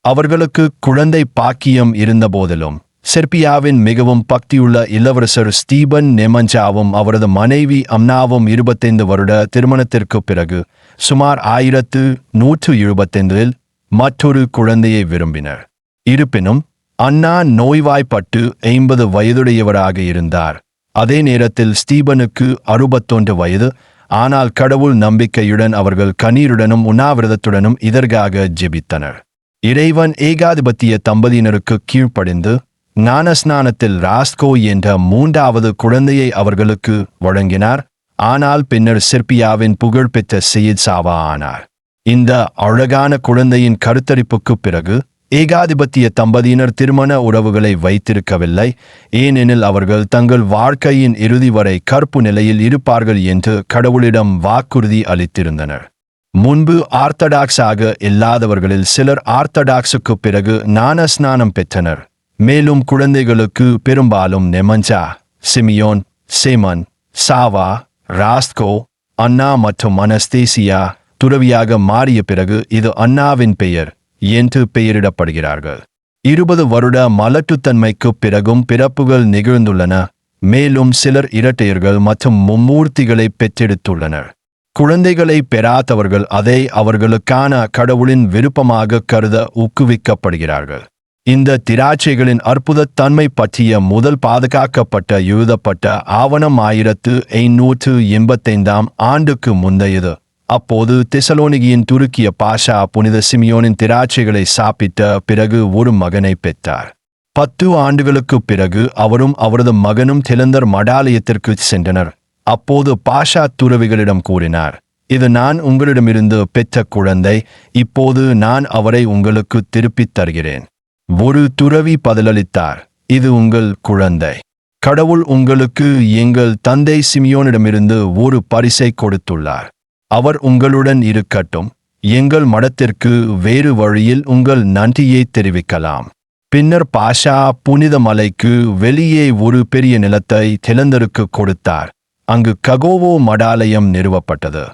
அவர்களுக்கு குழந்தை பாக்கியம் இருந்தபோதிலும் செர்பியாவின் மிகவும் பக்தியுள்ள இளவரசர் ஸ்டீபன் நெமஞ்சாவும் அவரது மனைவி அம்னாவும் 25 வருட திருமணத்திற்கு பிறகு சுமார் 1175இல் மற்றொரு குழந்தையை விரும்பினர். இருப்பினும் அன்னா நோய்வாய்ப்பட்டு 50 வயதுடையவராக இருந்தார். அதே நேரத்தில் ஸ்டீபனுக்கு 61 வயது. ஆனால் கடவுள் நம்பிக்கையுடன் அவர்கள் கண்ணீருடனும் உண்ணாவிரதத்துடனும் இதற்காக ஜெபித்தனர். இறைவன் ஏகாதிபத்திய தம்பதியினருக்கு கீழ்ப்படிந்து ஞானஸ்நானத்தில் ராஸ்கோ என்ற 3வது குழந்தையை அவர்களுக்கு வழங்கினார். ஆனால் பின்னர் செர்பியாவின் புகழ்பெற்ற சையத் சாவா ஆனார். இந்த அழகான குழந்தையின் கருத்தரிப்புக்கு பிறகு ஏகாதிபத்திய தம்பதியினர் திருமண உறவுகளை வைத்திருக்கவில்லை. ஏனெனில் அவர்கள் தங்கள் வாழ்க்கையின் இறுதி வரை கற்பு நிலையில் இருப்பார்கள் என்று கடவுளிடம் வாக்குறுதி அளித்திருந்தனர். முன்பு ஆர்த்தடாக்ஸாக இல்லாதவர்களில் சிலர் ஆர்த்தடாக்ஸுக்கு பிறகு ஞானஸ்நானம் பெற்றனர். மேலும் குழந்தைகளுக்கு பெரும்பாலும் நெமஞ்சா, சிமியோன், சேமன், சாவா, ராஸ்கோ, அன்னா மற்றும் அனஸ்தேசியா துறவியாக மாறிய பிறகு இது அன்னாவின் பெயர் என்று பெயரிடப்படுகிறார்கள். 20 வருட மலட்டுத்தன்மைக்கு பிறகும் பிறப்புகள் நிகழ்ந்துள்ளன. மேலும் சிலர் இரட்டையர்கள் மற்றும் மும்மூர்த்திகளை பெற்றெடுத்துள்ளனர். குழந்தைகளை பெறாதவர்கள் அதை அவர்களுக்கான கடவுளின் விருப்பமாக கருத ஊக்குவிக்கப்படுகிறார்கள். இந்த திராட்சைகளின் அற்புத தன்மை பற்றிய முதல் பாதுகாக்கப்பட்ட எழுதப்பட்ட ஆவணம் 1585ஆம் ஆண்டுக்கு முந்தையது. அப்போது தெசலோனிகியின் துருக்கிய பாஷா புனித சிமியோனின் திராட்சைகளை சாப்பிட்ட பிறகு ஒரு மகனை பெற்றார். 10 ஆண்டுகளுக்குப் பிறகு அவரும் அவரது மகனும் திலந்தர் மடாலயத்திற்கு சென்றனர். அப்போது பாஷா துறவிகளிடம் கூறினார், இது நான் உங்களிடமிருந்து பெற்ற குழந்தை, இப்போது நான் அவரை உங்களுக்கு திருப்பித் தருகிறேன். ஒரு துறவி பதிலளித்தார், இது உங்கள் குழந்தை. கடவுள் உங்களுக்கு எங்கள் தந்தை சிமியோனிடமிருந்து ஒரு பரிசை கொடுத்துள்ளார். அவர் உங்களுடன் இருக்கட்டும். எங்கள் மடத்திற்கு வேறு வழியில் உங்கள் நன்றியை தெரிவிக்கலாம். பின்னர் பாஷா புனித மலைக்கு வெளியே ஒரு பெரிய நிலத்தை திலந்தருக்கு கொடுத்தார். அங்கு ககோவோ மடாலயம் நிறுவப்பட்டது.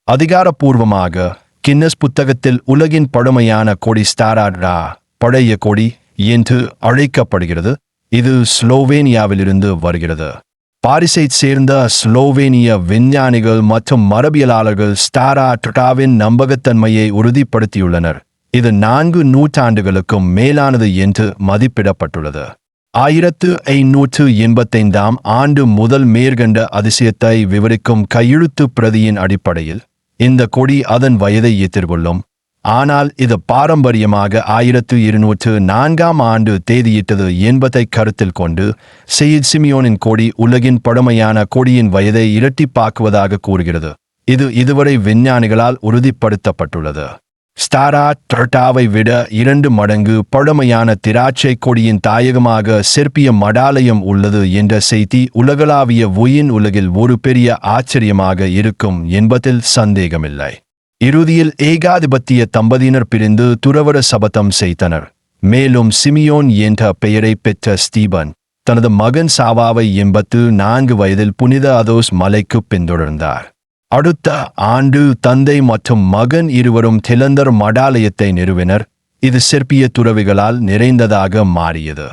அதிகாரப்பூர்வமாக கின்னஸ் புத்தகத்தில் உலகின் பழமையான கொடி ஸ்டாரா பழைய கொடி என்று அழைக்கப்படுகிறது. இது ஸ்லோவேனியாவிலிருந்து வருகிறது. பாரிஸைச் சேர்ந்த ஸ்லோவேனிய விஞ்ஞானிகள் மற்றும் மரபியலாளர்கள் ஸ்டாரா ட்ராவின் நம்பகத்தன்மையை உறுதிப்படுத்தியுள்ளனர். இது 4 நூற்றாண்டுகளுக்கும் மேலானது என்று மதிப்பிடப்பட்டுள்ளது. 1585ஆம் ஆண்டு முதல் மேற்கண்ட அதிசயத்தை விவரிக்கும் கையெழுத்து பிரதியின் அடிப்படையில் இந்த கொடி அதன் வயதை எதிர்கொள்ளும். ஆனால் இது பாரம்பரியமாக 1204ஆம் ஆண்டு தேதியிட்டது என்பதை கருத்தில் கொண்டு சையத் சிமியோனின் கொடி உலகின் பழமையான கொடியின் வயதை இரட்டிப்பாக்குவதாக கூறுகிறது. இது இதுவரை விஞ்ஞானிகளால் உறுதிப்படுத்தப்பட்டுள்ளது. ஸ்டாரா ட்ரட்டாவை விட 2 மடங்கு பழமையான திராட்சை கொடியின் தாயகமாக செர்பிய மடாலயம் உள்ளது என்ற செய்தி உலகளாவிய ஒயின் உலகில் ஒரு பெரிய ஆச்சரியமாக இருக்கும் என்பதில் சந்தேகமில்லை. இறுதியில் ஏகாதிபத்திய தம்பதியினர் பிரிந்து துறவர சபதம் செய்தனர். மேலும் சிமியோன் என்ற பெயரை பெற்ற ஸ்டீபன் தனது மகன் சாவாவை 84 வயதில் புனித அதோஸ் மலைக்கு பின்தொடர்ந்தார். அடுத்த ஆண்டு தந்தை மற்றும் மகன் இருவரும் திலந்தர் மடாலயத்தை நிறுவினர். இது செர்பிய துறவிகளால் நிறைந்ததாக மாறியது.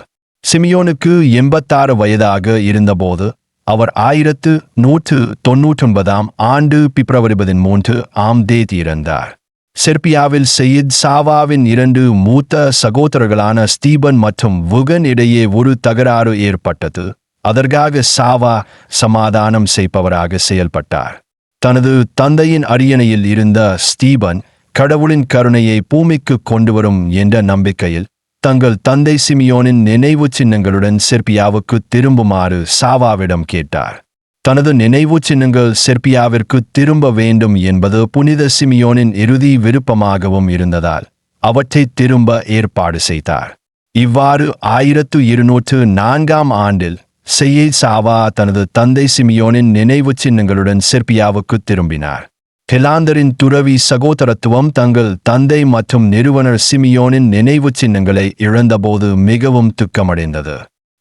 சிமியோனுக்கு 86 வயதாக இருந்தபோது அவர் 1199ஆம் ஆண்டு பிப்ரவரி 13ஆம் தேதி இறந்தார். செர்பியாவில் சையத் சாவாவின் 2 மூத்த சகோதரர்களான ஸ்டீபன் மற்றும் வுகன் இடையே ஒரு தகராறு ஏற்பட்டது. அதற்காக சாவா சமாதானம் செய்பவராக செயல்பட்டார். தனது தந்தையின் அரியணையில் இருந்த ஸ்டீபன் கடவுளின் கருணையை பூமிக்கு கொண்டுவரும் என்ற நம்பிக்கையில் தங்கள் தந்தை சிமியோனின் நினைவு சின்னங்களுடன் செர்பியாவுக்கு திரும்புமாறு சாவாவிடம் கேட்டார். தனது நினைவு சின்னங்கள் செர்பியாவிற்கு திரும்ப வேண்டும் என்பது புனித சிமியோனின் இறுதி விருப்பமாகவும் இருந்ததால் அவற்றை திரும்ப ஏற்பாடு செய்தார். இவ்வாறு 1204ஆம் ஆண்டில் சையத் சாவா தனது தந்தை சிமியோனின் நினைவு சின்னங்களுடன் செர்பியாவுக்கு திரும்பினார். திலாந்தரின் துறவி சகோதரத்துவம் தங்கள் தந்தை மற்றும் நிறுவனர் சிமியோனின் நினைவு சின்னங்களை இழந்தபோது மிகவும் துக்கமடைந்தது.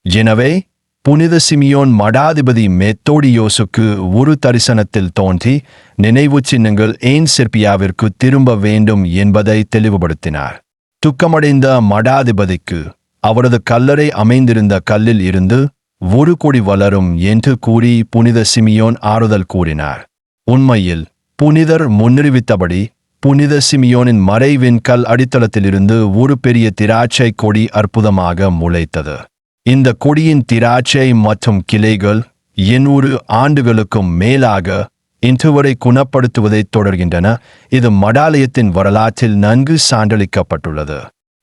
எனவே புனித சிமியோன் மடாதிபதி மெத்தோடியோசுக்கு ஒரு தரிசனத்தில் தோன்றி நினைவு சின்னங்கள் ஏன் செர்பியாவிற்கு திரும்ப வேண்டும் என்பதை தெளிவுபடுத்தினார். துக்கமடைந்த மடாதிபதிக்கு அவரது கல்லறை அமைந்திருந்த கல்லில் இருந்து ஒரு கொடி வளரும் என்று கூறி புனித சிமியோன் ஆறுதல் கூறினார். உண்மையில் புனிதர் முன்னறிவித்தபடி புனித சிமியோனின் மறைவின் கல் அடித்தளத்திலிருந்து ஒரு பெரிய திராட்சை கொடி அற்புதமாக முளைத்தது. இந்த கொடியின் திராட்சை மற்றும் கிளைகள் 800 ஆண்டுகளுக்கும் மேலாக இன்றுவரை குணப்படுத்துவதை தொடர்கின்றன. இது மடாலயத்தின் வரலாற்றில் நன்கு சான்றளிக்கப்பட்டுள்ளது.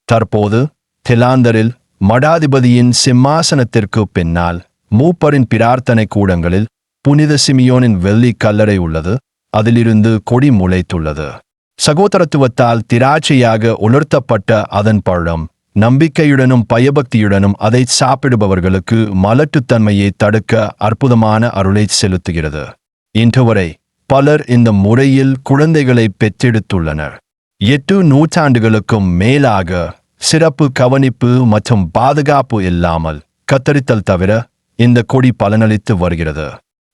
தற்போது திலாந்தரில் மடாதிபதியின் சிம்மாசனத்திற்கு பின்னால் மூப்பரின் பிரார்த்தனை கூடங்களில் புனித சிமியோனின் வெள்ளி கல்லறை உள்ளது. அதிலிருந்து கொடி முளைத்துள்ளது. சகோதரத்துவத்தால் திராட்சையாக உலர்த்தப்பட்ட அதன் பழம் நம்பிக்கையுடனும் பயபக்தியுடனும் அதை சாப்பிடுபவர்களுக்கு மலட்டுத்தன்மையை தடுக்க அற்புதமான அருளை செலுத்துகிறது. இன்றுவரை பலர் இந்த முறையில் குழந்தைகளை பெற்றெடுத்துள்ளனர். 8 நூற்றாண்டுகளுக்கும் மேலாக சிறப்பு கவனிப்பு மற்றும் பாதுகாப்பு இல்லாமல் கத்தரித்தல் தவிர இந்த கொடி பலனளித்து வருகிறது.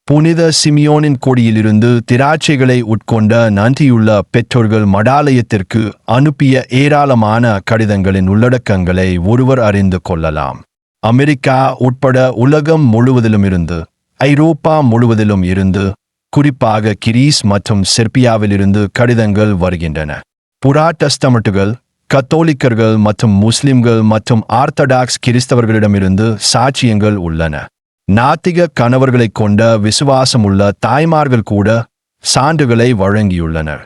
புனித சிமியோனின் கொடியிலிருந்து திராட்சைகளை உட்கொண்ட நன்றியுள்ள பெற்றோர்கள் மடாலயத்திற்கு அனுப்பிய ஏராளமான கடிதங்களின் உள்ளடக்கங்களை ஒருவர் அறிந்து கொள்ளலாம். அமெரிக்கா உட்பட உலகம் முழுவதிலும் இருந்து, ஐரோப்பா முழுவதிலும் இருந்து, குறிப்பாக கிரீஸ் மற்றும் செர்பியாவிலிருந்து கடிதங்கள் வருகின்றன. புராட்டஸ்டமட்டுகள், கத்தோலிக்கர்கள் மற்றும் முஸ்லிம்கள் மற்றும் ஆர்த்தடாக்ஸ் கிறிஸ்தவர்களிடமிருந்து சாட்சியங்கள் உள்ளன. நாத்திக கணவர்களைக் கொண்ட விசுவாசமுள்ள தாய்மார்கள் கூட சான்றுகளை வழங்கியுள்ளனர்.